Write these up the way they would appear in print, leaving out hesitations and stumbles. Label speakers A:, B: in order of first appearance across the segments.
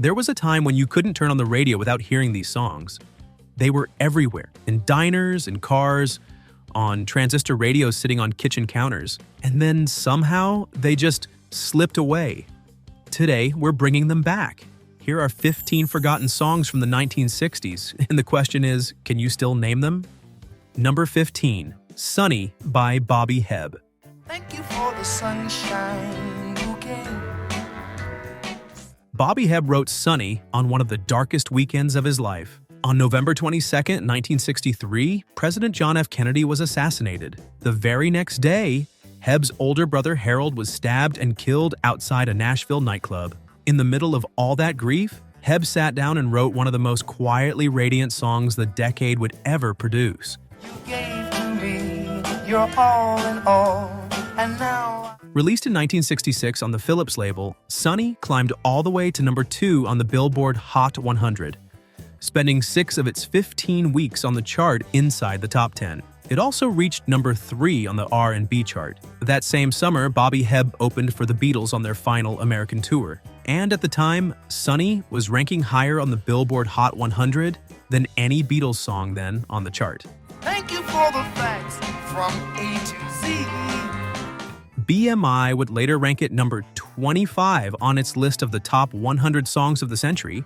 A: There was a time when you couldn't turn on the radio without hearing these songs. They were everywhere, in diners, in cars, on transistor radios sitting on kitchen counters, and then somehow they just slipped away. Today, we're bringing them back. Here are 15 forgotten songs from the 1960s, and the question is, can you still name them? Number 15, Sunny by Bobby Hebb.
B: Thank you for the sunshine bouquet.
A: Bobby Hebb wrote Sunny on one of the darkest weekends of his life. On November 22, 1963, President John F. Kennedy was assassinated. The very next day, Hebb's older brother Harold was stabbed and killed outside a Nashville nightclub. In the middle of all that grief, Hebb sat down and wrote one of the most quietly radiant songs the decade would ever produce.
B: You gave to me your all in all, and now...
A: Released in 1966 on the Phillips label, Sunny climbed all the way to number 2 on the Billboard Hot 100, spending 6 of its 15 weeks on the chart inside the top 10. It also reached number 3 on the R&B chart. That same summer, Bobby Hebb opened for the Beatles on their final American tour. And at the time, Sunny was ranking higher on the Billboard Hot 100 than any Beatles song then on the chart.
B: Thank you for the facts from A to Z.
A: BMI would later rank it number 25 on its list of the top 100 songs of the century.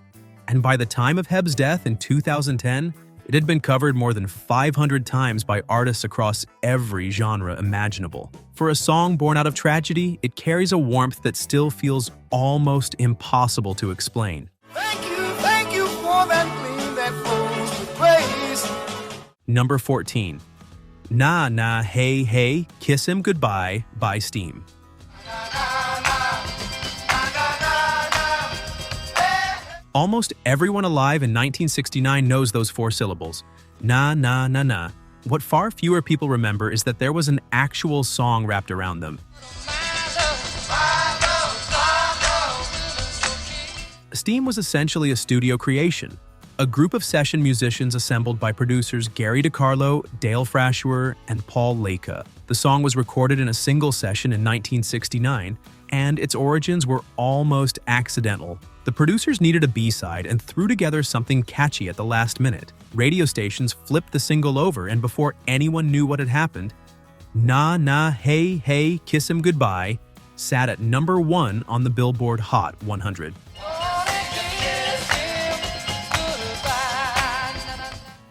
A: And by the time of Hebb's death in 2010, it had been covered more than 500 times by artists across every genre imaginable. For a song born out of tragedy, it carries a warmth that still feels almost impossible to explain.
B: Thank you for that gleam that flows with grace.
A: Number 14. Nah Nah Hey Hey, Kiss Him Goodbye by Steam. Almost everyone alive in 1969 knows those 4 syllables. Na na na na. What far fewer people remember is that there was an actual song wrapped around them. Steam was essentially a studio creation, a group of session musicians assembled by producers Gary DiCarlo, Dale Frashuer, and Paul Leka. The song was recorded in a single session in 1969, and its origins were almost accidental. The producers needed a B-side and threw together something catchy at the last minute. Radio stations flipped the single over, and before anyone knew what had happened, Nah Nah Hey Hey Kiss Him Goodbye sat at number 1 on the Billboard Hot 100.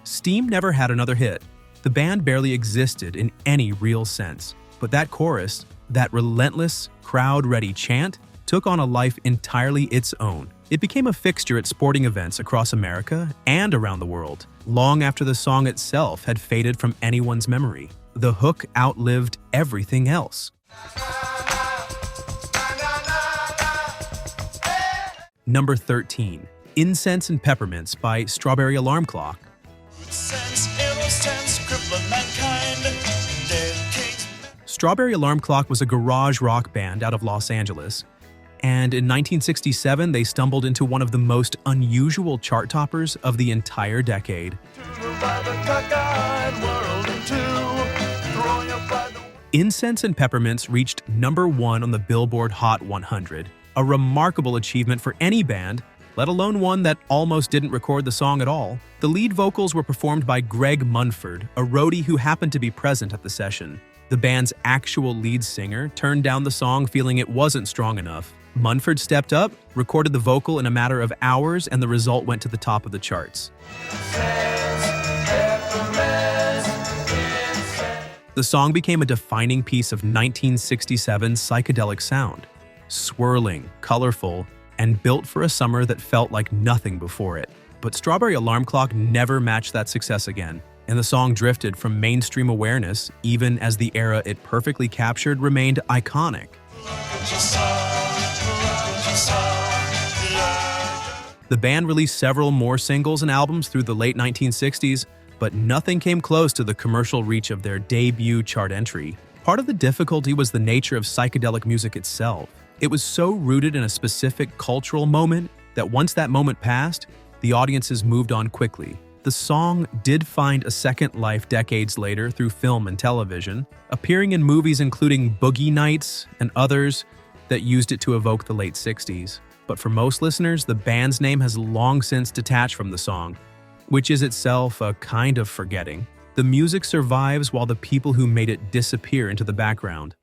A: Steam never had another hit. The band barely existed in any real sense. But that chorus, that relentless, crowd-ready chant, took on a life entirely its own. It became a fixture at sporting events across America and around the world, long after the song itself had faded from anyone's memory. The hook outlived everything else. Number 13. Incense and Peppermints by Strawberry Alarm Clock. Strawberry Alarm Clock was a garage rock band out of Los Angeles, and in 1967 they stumbled into one of the most unusual chart toppers of the entire decade. Incense and Peppermints reached number 1 on the Billboard Hot 100, a remarkable achievement for any band, let alone one that almost didn't record the song at all. The lead vocals were performed by Greg Munford, a roadie who happened to be present at the session. The band's actual lead singer turned down the song feeling it wasn't strong enough. Munford stepped up, recorded the vocal in a matter of hours, and the result went to the top of the charts. The song became a defining piece of 1967's psychedelic sound. Swirling, colorful, and built for a summer that felt like nothing before it. But Strawberry Alarm Clock never matched that success again, and the song drifted from mainstream awareness even as the era it perfectly captured remained iconic. The band released several more singles and albums through the late 1960s, but nothing came close to the commercial reach of their debut chart entry. Part of the difficulty was the nature of psychedelic music itself. It was so rooted in a specific cultural moment that once that moment passed, the audiences moved on quickly. The song did find a second life decades later through film and television, appearing in movies including Boogie Nights and others that used it to evoke the late 60s. but for most listeners, the band's name has long since detached from the song, which is itself a kind of forgetting. The music survives while the people who made it disappear into the background.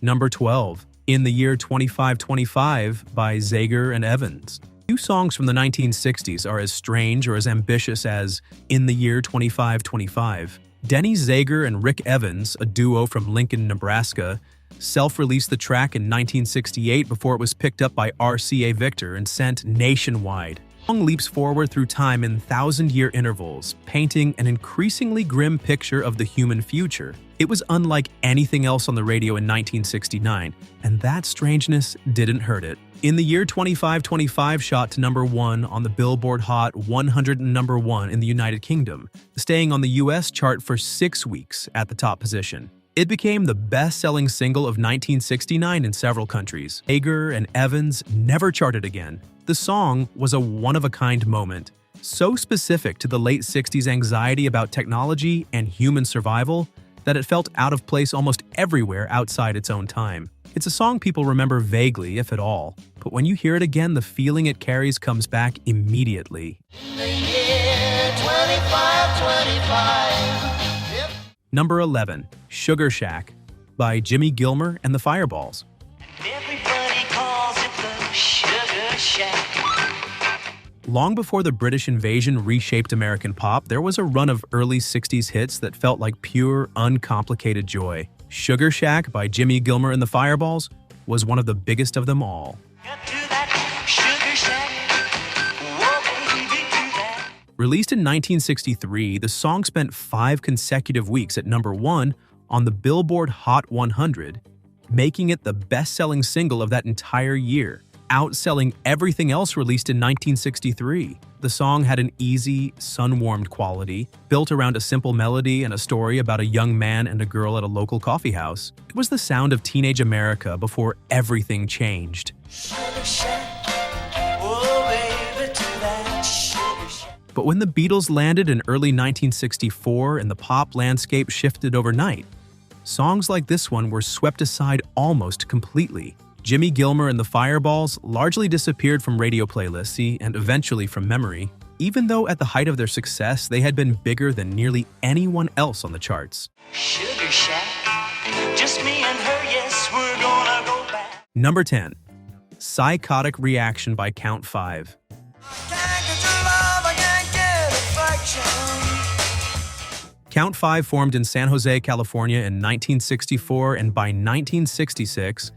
A: Number 12, In the Year 2525 by Zager and Evans. Few songs from the 1960s are as strange or as ambitious as In the Year 2525. Denny Zager and Rick Evans, a duo from Lincoln, Nebraska, self-released the track in 1968 before it was picked up by RCA Victor and sent nationwide. The song leaps forward through time in thousand-year intervals, painting an increasingly grim picture of the human future. It was unlike anything else on the radio in 1969, and that strangeness didn't hurt it. In the Year 2525 shot to number 1 on the Billboard Hot 100 and number 1 in the United Kingdom, staying on the US chart for 6 weeks at the top position. It became the best-selling single of 1969 in several countries. Zager and Evans never charted again. The song was a one-of-a-kind moment, so specific to the late 60s anxiety about technology and human survival that it felt out of place almost everywhere outside its own time. It's a song people remember vaguely, if at all, but when you hear it again, the feeling it carries comes back immediately.
B: In the year 2525. Yep.
A: Number 11, Sugar Shack by Jimmy Gilmer and the Fireballs.
B: Everybody calls it the Sugar Shack.
A: Long before the British invasion reshaped American pop, there was a run of early 60s hits that felt like pure, uncomplicated joy. Sugar Shack by Jimmy Gilmer and the Fireballs was one of the biggest of them all.
B: Get to that Sugar Shack. Whoa, baby, do that.
A: Released in 1963, the song spent 5 consecutive weeks at number 1 on the Billboard Hot 100, making it the best-selling single of that entire year, outselling everything else released in 1963. The song had an easy, sun-warmed quality, built around a simple melody and a story about a young man and a girl at a local coffee house. It was the sound of teenage America before everything changed.
B: Sugar Shack. Whoa, baby, do that Sugar Shack.
A: But when the Beatles landed in early 1964 and the pop landscape shifted overnight, songs like this one were swept aside almost completely. Jimmy Gilmer and the Fireballs largely disappeared from radio playlists and eventually from memory, even though at the height of their success they had been bigger than nearly anyone else on the charts.
B: Sugar Shack. Just me and her, yes, we're gonna go back.
A: Number 10, Psychotic Reaction by Count 5.
B: Can't get your love, I can't get affection.
A: Count 5 formed in San Jose, California in 1964, and by 1966,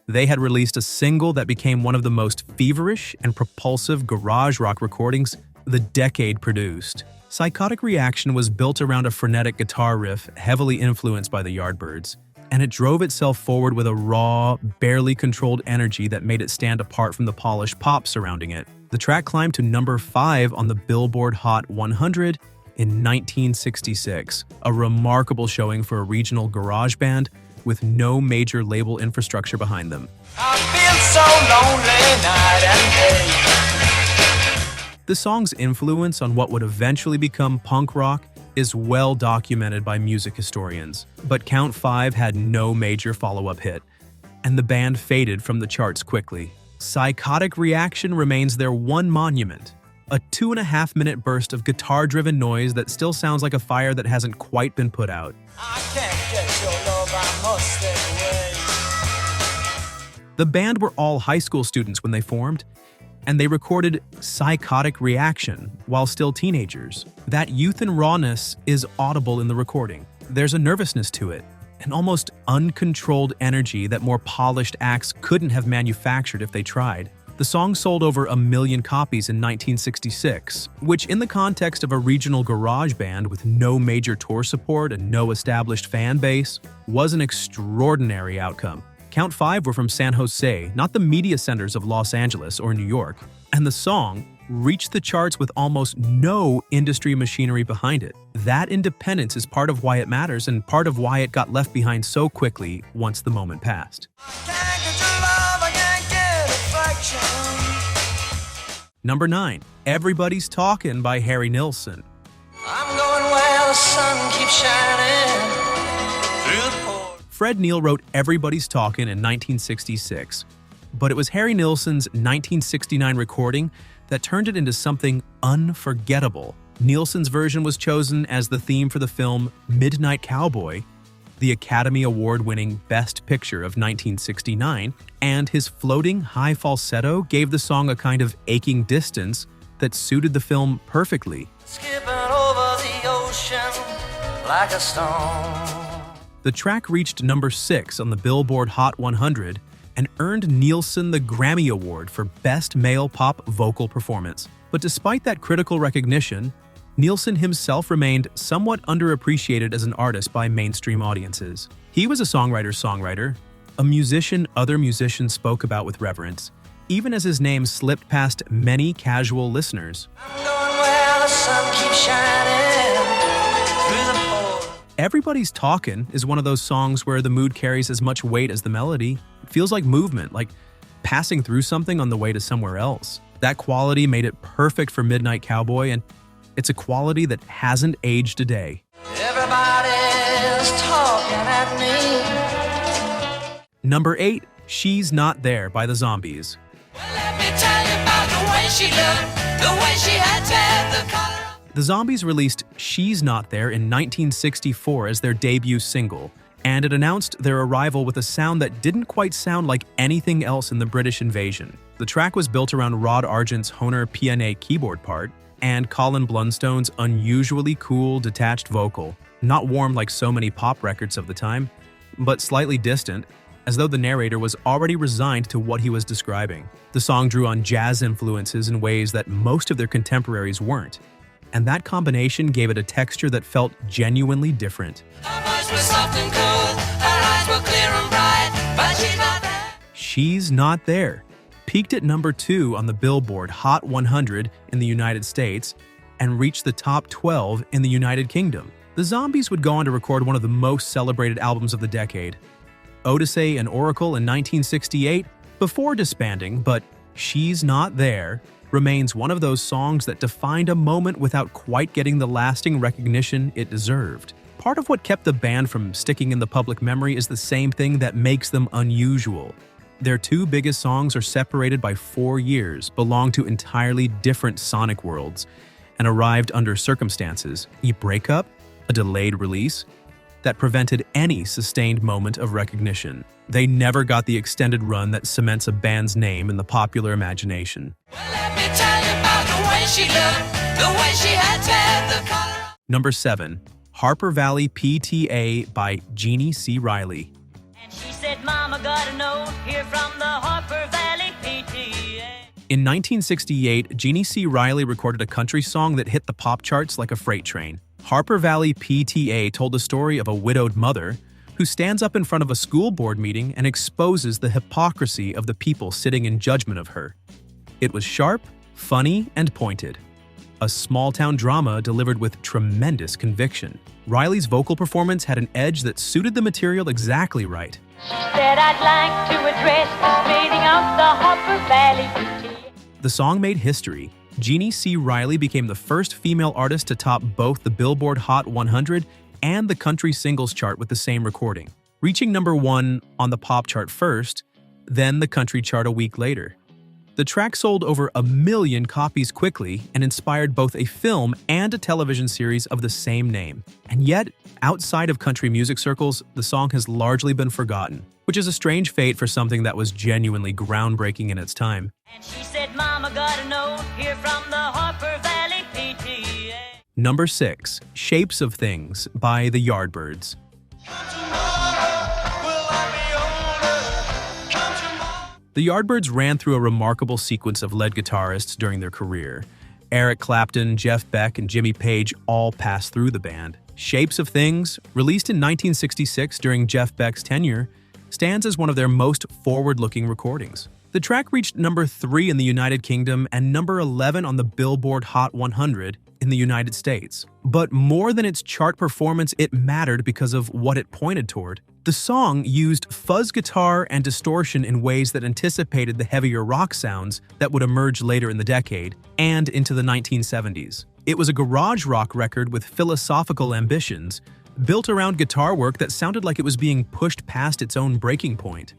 A: they had released a single that became one of the most feverish and propulsive garage rock recordings the decade produced. Psychotic Reaction was built around a frenetic guitar riff heavily influenced by the Yardbirds, and it drove itself forward with a raw, barely controlled energy that made it stand apart from the polished pop surrounding it. The track climbed to number 5 on the Billboard Hot 100 in 1966, a remarkable showing for a regional garage band with no major label infrastructure behind them.
B: I feel so lonely night and day.
A: The song's influence on what would eventually become punk rock is well documented by music historians, but Count 5 had no major follow-up hit, and the band faded from the charts quickly. Psychotic Reaction remains their one monument, a 2.5-minute burst of guitar-driven noise that still sounds like a fire that hasn't quite been put out.
B: I can't get your love, I must stay away.
A: The band were all high school students when they formed, and they recorded Psychotic Reaction while still teenagers. That youth and rawness is audible in the recording. There's a nervousness to it, an almost uncontrolled energy that more polished acts couldn't have manufactured if they tried. The song sold over 1 million copies in 1966, which in the context of a regional garage band with no major tour support and no established fan base, was an extraordinary outcome. Count 5 were from San Jose, not the media centers of Los Angeles or New York, and the song reached the charts with almost no industry machinery behind it. That independence is part of why it matters and part of why it got left behind so quickly once the moment passed.
B: Can't get your love, I can't get affection.
A: Number 9, Everybody's Talkin' by Harry Nilsson.
B: I'm going where the sun keeps shining through the port.
A: Fred Neil wrote Everybody's Talkin' in 1966, but it was Harry Nilsson's 1969 recording that turned it into something unforgettable. Nilsson's version was chosen as the theme for the film Midnight Cowboy, the Academy Award-winning Best Picture of 1969, and his floating high falsetto gave the song a kind of aching distance that suited the film perfectly.
B: Skipping over the ocean like a stone.
A: The track reached number 6 on the Billboard Hot 100 and earned Nilsson the Grammy Award for Best Male Pop Vocal Performance. But despite that critical recognition, Nilsson himself remained somewhat underappreciated as an artist by mainstream audiences. He was a songwriter, a musician other musicians spoke about with reverence, even as his name slipped past many casual listeners.
B: I'm going where the sun keeps shining through the pores.
A: Everybody's Talkin' is one of those songs where the mood carries as much weight as the melody. It feels like movement, like passing through something on the way to somewhere else. That quality made it perfect for Midnight Cowboy, and it's a quality that hasn't aged a day.
B: Everybody's talking at me.
A: Number 8, She's Not There by the Zombies.
B: Well, let me tell you about the way she looked, the way she had to the color.
A: The Zombies released She's Not There in 1964 as their debut single, and it announced their arrival with a sound that didn't quite sound like anything else in the British invasion. The track was built around Rod Argent's Hohner PNA keyboard part and Colin Blunstone's unusually cool, detached vocal, not warm like so many pop records of the time, but slightly distant, as though the narrator was already resigned to what he was describing. The song drew on jazz influences in ways that most of their contemporaries weren't, and that combination gave it a texture that felt genuinely different.
B: Her voice was soft and cool, her eyes were clear and bright, but she's not there.
A: She's Not There peaked at number 2 on the Billboard Hot 100 in the United States and reached the top 12 in the United Kingdom. The Zombies would go on to record one of the most celebrated albums of the decade, Odyssey and Oracle in 1968, before disbanding, but She's Not There remains one of those songs that defined a moment without quite getting the lasting recognition it deserved. Part of what kept the band from sticking in the public memory is the same thing that makes them unusual. Their 2 biggest songs are separated by 4 years, belong to entirely different sonic worlds, and arrived under circumstances, a breakup, a delayed release, that prevented any sustained moment of recognition. They never got the extended run that cements a band's name in the popular imagination.
B: Well, let me tell you about the way she looked, the way she had the color.
A: Number 7, Harper Valley PTA by Joni C. Riley.
C: And she said, Mama got a note here from the Harper Valley PTA.
A: In 1968, Joni C. Riley recorded a country song that hit the pop charts like a freight train. Harper Valley PTA told the story of a widowed mother who stands up in front of a school board meeting and exposes the hypocrisy of the people sitting in judgment of her. It was sharp, funny, and pointed. A small-town drama delivered with tremendous conviction. Riley's vocal performance had an edge that suited the material exactly right.
C: She said, I'd like to address this meeting of the Harper Valley PTA.
A: The song made history. Joni C. Riley became the first female artist to top both the Billboard Hot 100 and the country singles chart with the same recording, reaching number 1 on the pop chart first, then the country chart a week later. The track sold over 1 million copies quickly and inspired both a film and a television series of the same name. And yet, outside of country music circles, the song has largely been forgotten, which is a strange fate for something that was genuinely groundbreaking in its time.
C: And she said, Mama got a note here from the Harper Valley PTA.
A: Number 6, Shapes of Things by the Yardbirds. The Yardbirds ran through a remarkable sequence of lead guitarists during their career. Eric Clapton, Jeff Beck, and Jimmy Page all passed through the band. Shapes of Things, released in 1966 during Jeff Beck's tenure, stands as one of their most forward-looking recordings. The track reached number 3 in the United Kingdom and number 11 on the Billboard Hot 100 in the United States. But more than its chart performance, it mattered because of what it pointed toward. The song used fuzz guitar and distortion in ways that anticipated the heavier rock sounds that would emerge later in the decade and into the 1970s. It was a garage rock record with philosophical ambitions, built around guitar work that sounded like it was being pushed past its own breaking point.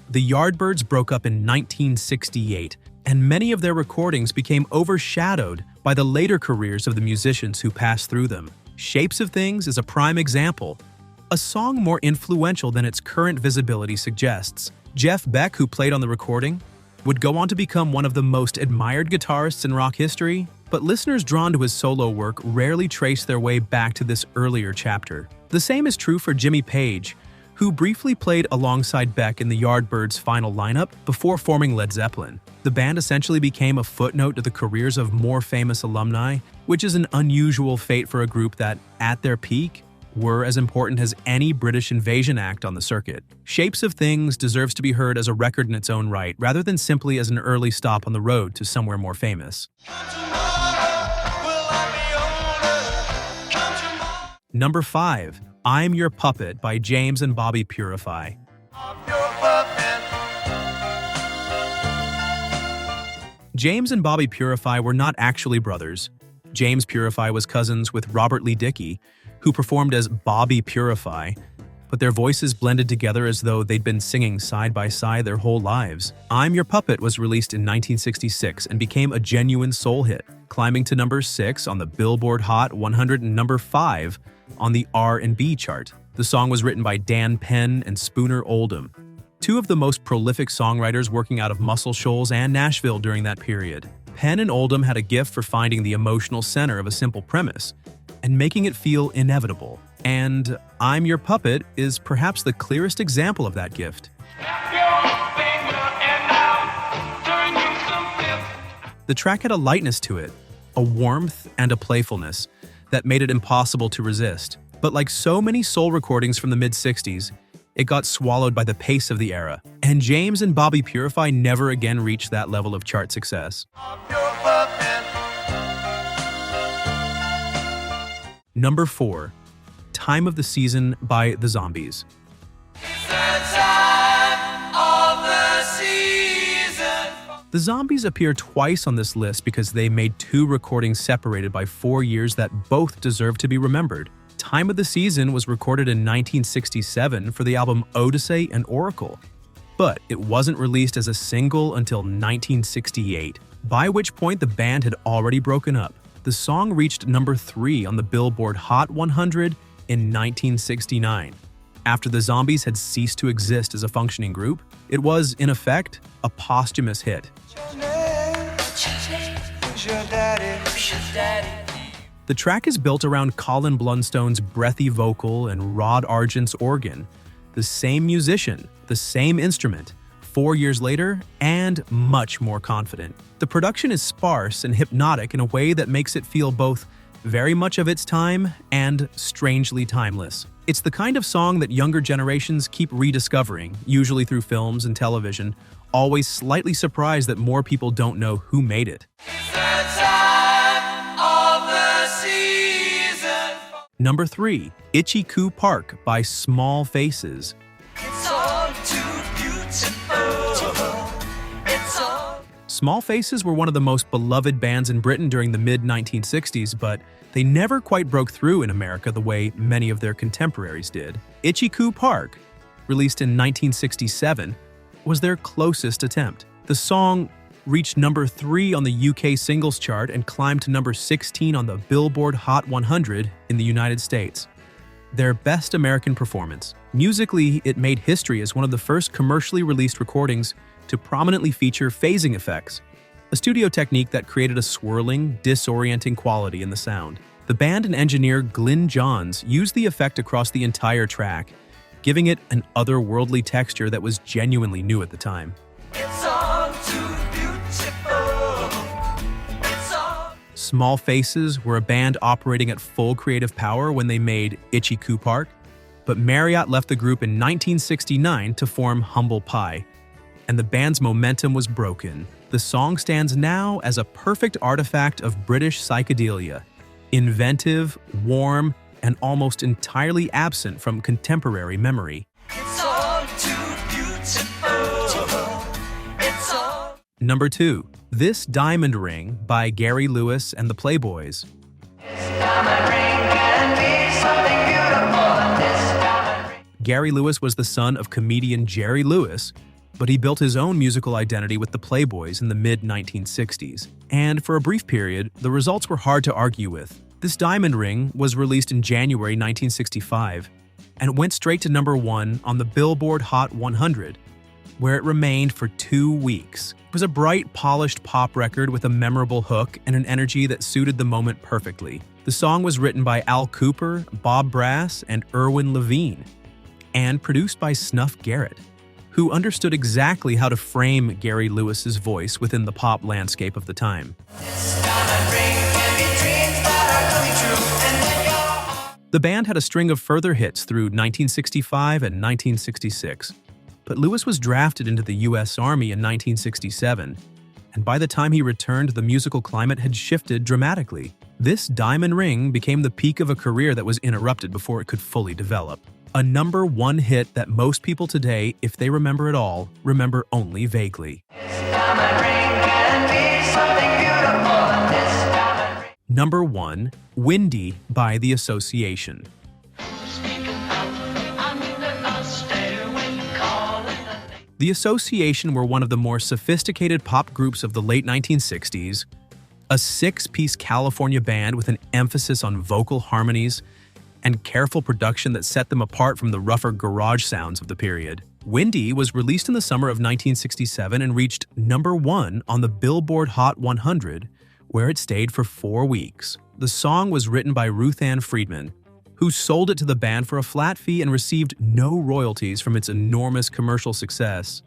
A: The Yardbirds broke up in 1968, and many of their recordings became overshadowed by the later careers of the musicians who passed through them. Shapes of Things is a prime example, a song more influential than its current visibility suggests. Jeff Beck, who played on the recording, would go on to become one of the most admired guitarists in rock history, but listeners drawn to his solo work rarely trace their way back to this earlier chapter. The same is true for Jimmy Page, who briefly played alongside Beck in the Yardbirds' final lineup before forming Led Zeppelin. The band essentially became a footnote to the careers of more famous alumni, which is an unusual fate for a group that, at their peak, were as important as any British invasion act on the circuit. Shapes of Things deserves to be heard as a record in its own right, rather than simply as an early stop on the road to somewhere more famous. Number 5. I'm Your Puppet by James and Bobby Purify. James and Bobby Purify were not actually brothers. James Purify was cousins with Robert Lee Dickey, who performed as Bobby Purify, but their voices blended together as though they'd been singing side by side their whole lives. I'm Your Puppet was released in 1966 and became a genuine soul hit, climbing to number 6 on the Billboard Hot 100 and number 5 on the R&B chart. The song was written by Dan Penn and Spooner Oldham, two of the most prolific songwriters working out of Muscle Shoals and Nashville during that period. Penn and Oldham had a gift for finding the emotional center of a simple premise and making it feel inevitable. And I'm Your Puppet is perhaps the clearest example of that gift. The track had a lightness to it, a warmth and a playfulness that made it impossible to resist. But like so many soul recordings from the mid-60s, it got swallowed by the pace of the era, and James and Bobby Purify never again reached that level of chart success. Number 4. Time of the Season by The Zombies. The Zombies appear twice on this list because they made 2 recordings separated by 4 years that both deserve to be remembered. Time of the Season was recorded in 1967 for the album Odyssey and Oracle, but it wasn't released as a single until 1968, by which point the band had already broken up. The song reached number 3 on the Billboard Hot 100 in 1969. After the Zombies had ceased to exist as a functioning group, it was, in effect, a posthumous hit. The track is built around Colin Blunstone's breathy vocal and Rod Argent's organ, the same musician, the same instrument, 4 years later, and much more confident. The production is sparse and hypnotic in a way that makes it feel both very much of its time and strangely timeless. It's the kind of song that younger generations keep rediscovering, usually through films and television, always slightly surprised that more people don't know who made it. Number 3. Itchycoo Park by Small Faces. Small Faces were one of the most beloved bands in Britain during the mid-1960s, but they never quite broke through in America the way many of their contemporaries did. Itchycoo Park, released in 1967, was their closest attempt. The song reached number 3 on the UK singles chart and climbed to number 16 on the Billboard Hot 100 in the United States. Their best American performance. Musically, it made history as one of the first commercially released recordings to prominently feature phasing effects, a studio technique that created a swirling, disorienting quality in the sound. The band and engineer Glyn Johns used the effect across the entire track, giving it an otherworldly texture that was genuinely new at the time. Small Faces were a band operating at full creative power when they made Itchycoo Park, but Marriott left the group in 1969 to form Humble Pie, and the band's momentum was broken. The song stands now as a perfect artifact of British psychedelia, inventive, warm, and almost entirely absent from contemporary memory. Number 2. This Diamond Ring by Gary Lewis and the Playboys. Gary Lewis was the son of comedian Jerry Lewis, but he built his own musical identity with the Playboys in the mid-1960s. And for a brief period, the results were hard to argue with. This Diamond Ring was released in January 1965 and went straight to #1 on the Billboard Hot 100, where it remained for 2 weeks. It was a bright, polished pop record with a memorable hook and an energy that suited the moment perfectly. The song was written by Al Kooper, Bob Brass, and Irwin Levine, and produced by Snuff Garrett, who understood exactly how to frame Gary Lewis's voice within the pop landscape of the time. The band had a string of further hits through 1965 and 1966, but Lewis was drafted into the U.S. Army in 1967, and by the time he returned, the musical climate had shifted dramatically. This Diamond Ring became the peak of a career that was interrupted before it could fully develop. A #1 hit that most people today, if they remember it all, remember only vaguely. #1, Windy by The Association. The Association were one of the more sophisticated pop groups of the late 1960s, a 6-piece California band with an emphasis on vocal harmonies and careful production that set them apart from the rougher garage sounds of the period. Windy was released in the summer of 1967 and reached #1 on the Billboard Hot 100, where it stayed for 4 weeks. The song was written by Ruth Ann Friedman, who sold it to the band for a flat fee and received no royalties from its enormous commercial success,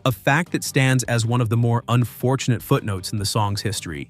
A: a fact that stands as one of the more unfortunate footnotes in the song's history.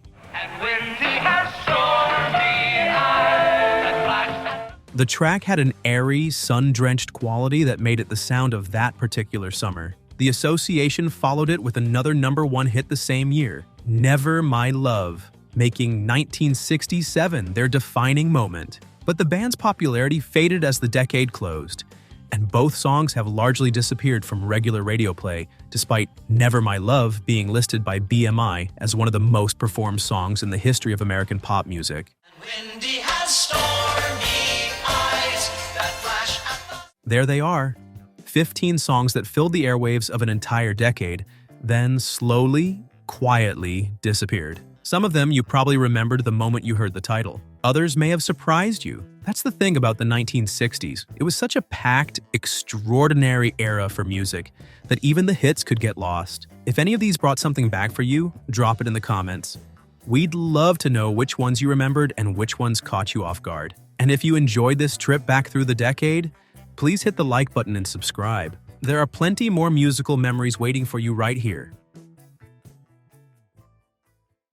A: The track had an airy, sun-drenched quality that made it the sound of that particular summer. The Association followed it with another #1 hit the same year, Never My Love, making 1967 their defining moment. But the band's popularity faded as the decade closed, and both songs have largely disappeared from regular radio play, despite Never My Love being listed by BMI as one of the most performed songs in the history of American pop music. Windy has stormy eyes that flash at the... There they are, 15 songs that filled the airwaves of an entire decade, then slowly, quietly disappeared. Some of them you probably remembered the moment you heard the title. Others may have surprised you. That's the thing about the 1960s. It was such a packed, extraordinary era for music that even the hits could get lost. If any of these brought something back for you, drop it in the comments. We'd love to know which ones you remembered and which ones caught you off guard. And if you enjoyed this trip back through the decade, please hit the like button and subscribe. There are plenty more musical memories waiting for you right here.